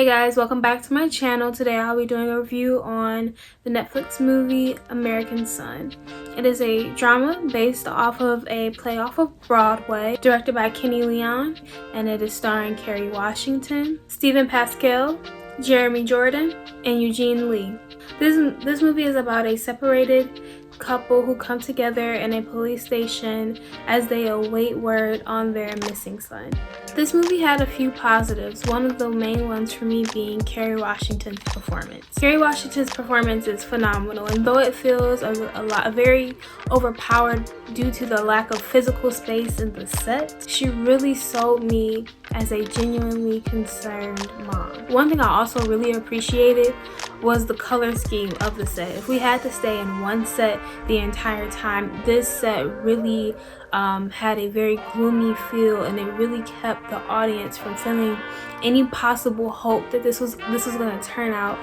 Hey guys, welcome back to my channel. Today I'll be doing a review on the Netflix movie American Son. It is a drama based off of a play off of Broadway, directed by Kenny Leon, and it is starring Kerry Washington, Stephen Pascal, Jeremy Jordan, and Eugene Lee. This movie is about a separated couple who come together in a police station as they await word on their missing son. This movie had a few positives, one of the main ones for me being Kerry Washington's performance. Kerry Washington's performance is phenomenal, and though it feels very overpowered due to the lack of physical space in the set, she really sold me as a genuinely concerned mom. One thing I also really appreciated was the color scheme of the set. If we had to stay in one set the entire time, this set really had a very gloomy feel, and it really kept the audience from feeling any possible hope that this was going to turn out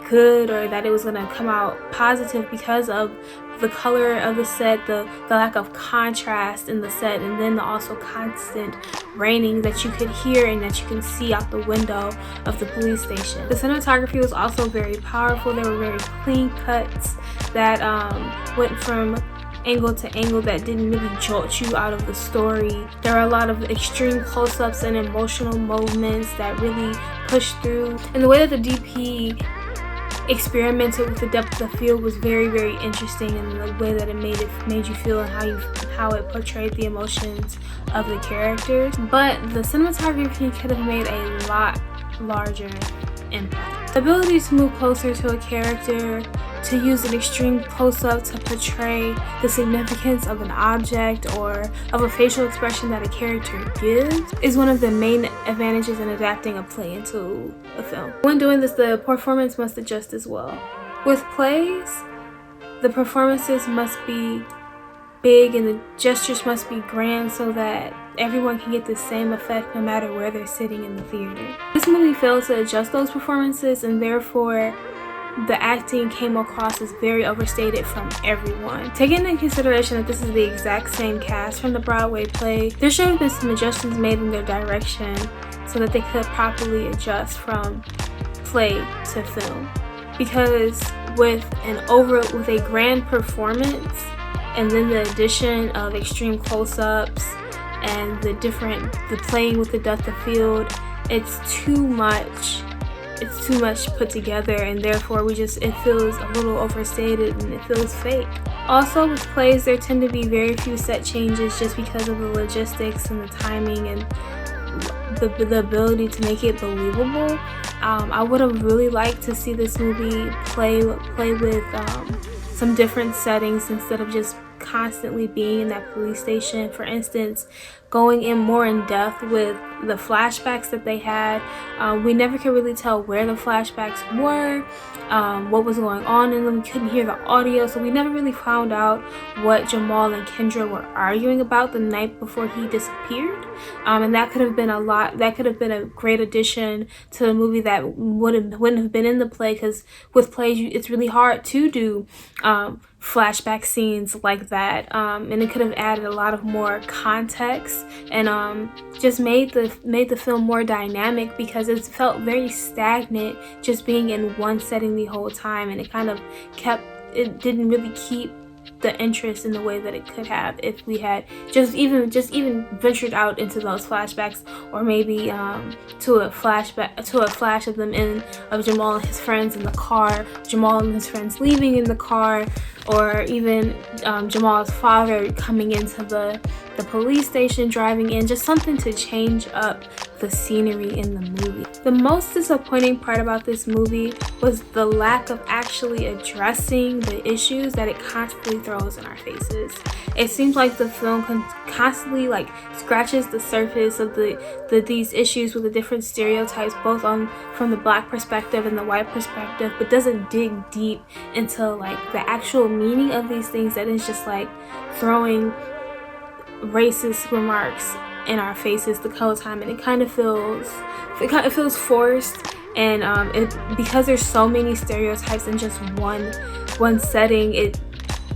good or that it was going to come out positive because of the color of the set, the lack of contrast in the set, and then the also constant raining that you could hear and that you can see out the window of the police station. The cinematography was also very powerful. There were very clean cuts that went from angle to angle that didn't really jolt you out of the story. There are a lot of extreme close-ups and emotional moments that really pushed through, and the way that the DP experimented with the depth of the field was very, very interesting, and the way that it made you feel and how it portrayed the emotions of the characters. But the cinematography could have made a lot larger impact. The ability to move closer to a character, to use an extreme close-up to portray the significance of an object or of a facial expression that a character gives is one of the main advantages in adapting a play into a film. When doing this, the performance must adjust as well. With plays, the performances must be big and the gestures must be grand so that everyone can get the same effect no matter where they're sitting in the theater. This movie failed to adjust those performances, and therefore the acting came across as very overstated from everyone. Taking into consideration that this is the exact same cast from the Broadway play, there should have been some adjustments made in their direction so that they could properly adjust from play to film. Because with a grand performance and then the addition of extreme close-ups and the playing with the depth of field, it's too much put together, and therefore it feels a little overstated and it feels fake. Also, with plays, there tend to be very few set changes just because of the logistics and the timing and the ability to make it believable. I would have really liked to see this movie play with some different settings instead of just constantly being in that police station. For instance, going in more in depth with the flashbacks that they had. We never could really tell where the flashbacks were, what was going on in them. We couldn't hear the audio, so we never really found out what Jamal and Kendra were arguing about the night before he disappeared. And that could have been a great addition to the movie that wouldn't have been in the play, because with plays it's really hard to do flashback scenes like that, and it could have added a lot of more context and just made the film more dynamic, because it felt very stagnant just being in one setting the whole time, and it didn't really keep the interest in the way that it could have if we had just even ventured out into those flashbacks, or maybe to a flash of Jamal and his friends in the car, Jamal and his friends leaving in the car, or even Jamal's father coming into the police station, driving in, just something to change up the scenery in the movie. The most disappointing part about this movie was the lack of actually addressing the issues that it constantly throws in our faces. It seems like the film constantly scratches the surface of these issues with the different stereotypes, both from the black perspective and the white perspective, but doesn't dig deep into the actual meaning of these things. That is just throwing racist remarks in our faces the whole time, and it feels forced, and because there's so many stereotypes in just one setting, it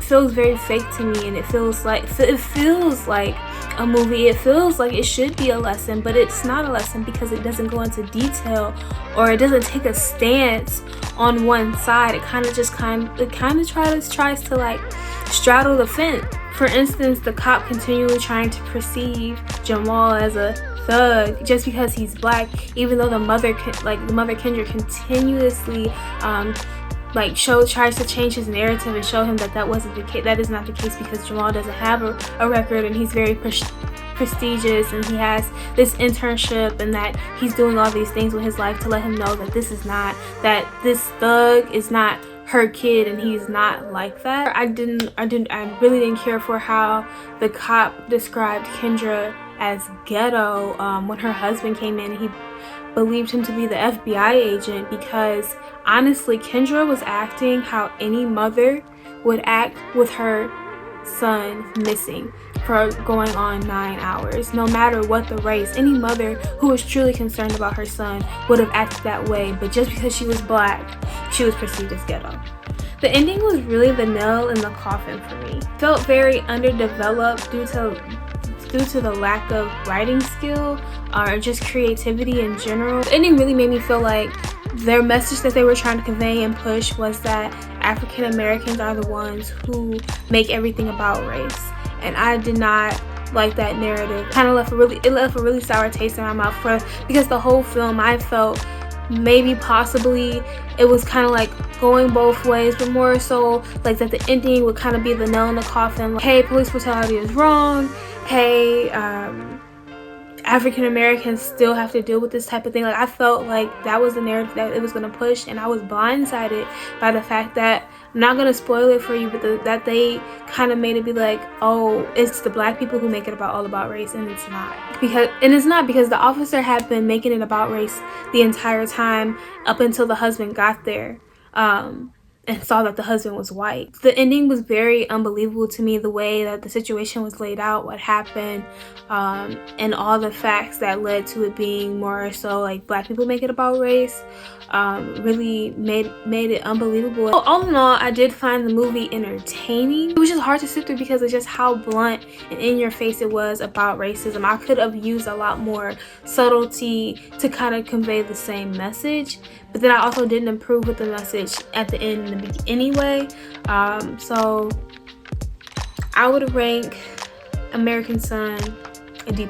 feels very fake to me, and it feels like a movie, it feels like it should be a lesson, but it's not a lesson because it doesn't go into detail, or it doesn't take a stance on one side. It kind of tries to like straddle the fence. For instance, the cop continually trying to perceive Jamal as a thug just because he's black, even though the mother Kendra continuously tries to change his narrative and show him that wasn't the case. That is not the case, because Jamal doesn't have a record, and he's very prestigious, and he has this internship, and that he's doing all these things with his life to let him know that this thug is not her kid, and he's not like that. I really didn't care for how the cop described Kendra as ghetto when her husband came in. He believed him to be the FBI agent, because honestly, Kendra was acting how any mother would act with her son missing for going on 9 hours. No matter what the race, any mother who was truly concerned about her son would have acted that way, but just because she was black, she was perceived as ghetto. The ending was really the nail in the coffin for me. It felt very underdeveloped due to the lack of writing skill or just creativity in general. The ending really made me feel like their message that they were trying to convey and push was that African Americans are the ones who make everything about race, and I did not like that narrative. It left a really sour taste in my mouth because the whole film I felt maybe possibly it was kind of like going both ways, but more so like that the ending would kind of be the nail in the coffin, like, hey, police brutality is wrong, hey, African Americans still have to deal with this type of thing. Like, I felt like that was the narrative that it was going to push, and I was blindsided by the fact that, I'm not going to spoil it for you, but that they kind of made it be like, oh, it's the black people who make it all about race, and it's not. Because the officer had been making it about race the entire time up until the husband got there. And saw that the husband was white. The ending was very unbelievable to me, the way that the situation was laid out, what happened, and all the facts that led to it being more so like black people make it about race, really made it unbelievable. All in all, I did find the movie entertaining. It was just hard to sit through because of just how blunt and in your face it was about racism. I could have used a lot more subtlety to kind of convey the same message, but then I also didn't improve with the message at the end anyway. So I would rank American Son a D+.